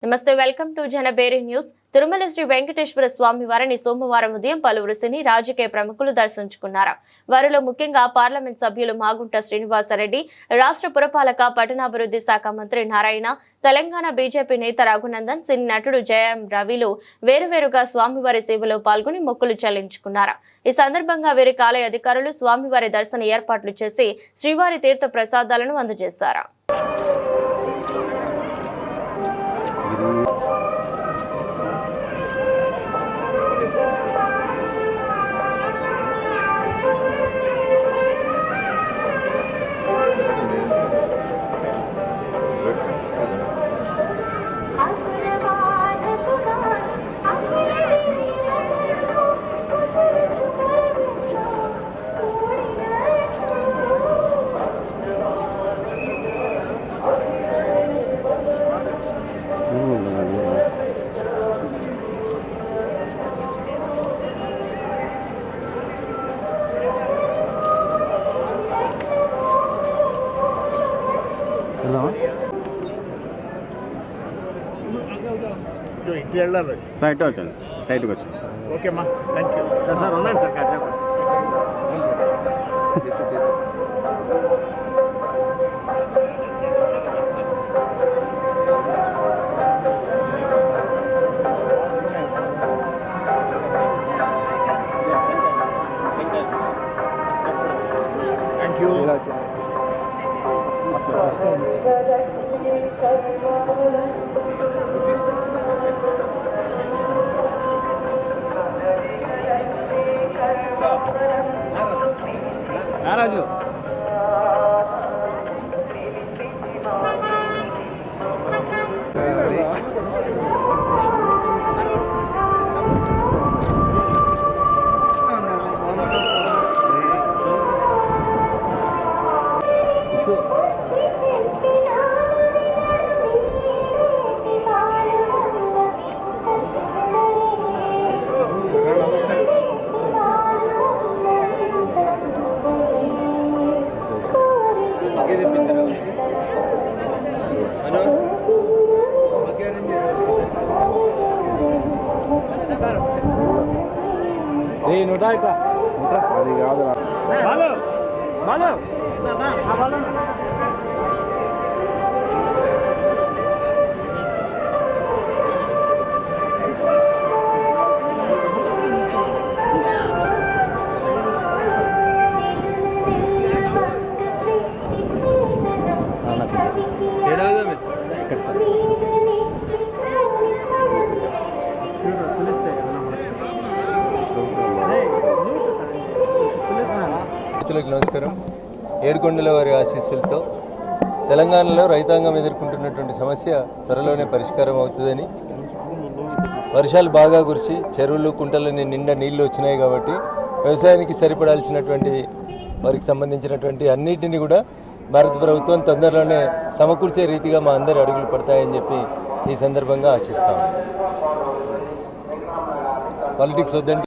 నమస్తే, welcome to Janaberi news. Tirumala Sri Venkateswara Swamy వారిని సోమవారం ఉదయం పలువురు సినీ రాజకీయ ప్రముఖులు దర్శించుకున్నారు. వారిలో ముఖ్యంగా పార్లమెంట్ సభ్యులు మాగుంట శ్రీనివాసరెడ్డి, రాష్ట్ర పురపాలక పట్టణాభివృద్ధి శాఖ మంత్రి నారాయణ, తెలంగాణ బీజేపీ నేత రఘునందన్, సినీ నటుడు జయం రవిలు వేరువేరుగా స్వామివారి సేవలో పాల్గొని మొక్కులు చెల్లించుకున్నారు. ఈ సందర్భంగా వీరి ఆలయ అధికారులు స్వామివారి దర్శన ఏర్పాట్లు చేసి శ్రీవారి తీర్థ ప్రసాదాలను అందజేశారు. సైట్ వచ్చాను, స్ట్రైట్గా వచ్చాను. ఓకే అమ్మా, థ్యాంక్ యూ సార్. ఉన్నాను సార్, కాసేపు థ్యాంక్ యూ. రాజు అది కాదు నమస్కారం. ఏడుకొండల వారి ఆశీస్సులతో తెలంగాణలో రైతాంగం ఎదుర్కొంటున్నటువంటి సమస్య త్వరలోనే పరిష్కారం అవుతుందని, వర్షాలు బాగా కురిసి చెరువులు కుంటలని నిండా నీళ్లు వచ్చినాయి కాబట్టి వ్యవసాయానికి సరిపడాల్సినటువంటి వారికి సంబంధించినటువంటి అన్నిటిని కూడా భారత ప్రభుత్వం తొందరలోనే సమకూర్చే రీతిగా మా అందరి అడుగులు పడతాయని చెప్పి ఈ సందర్భంగా ఆశిస్తాము. పాలిటిక్స్ వద్దండి.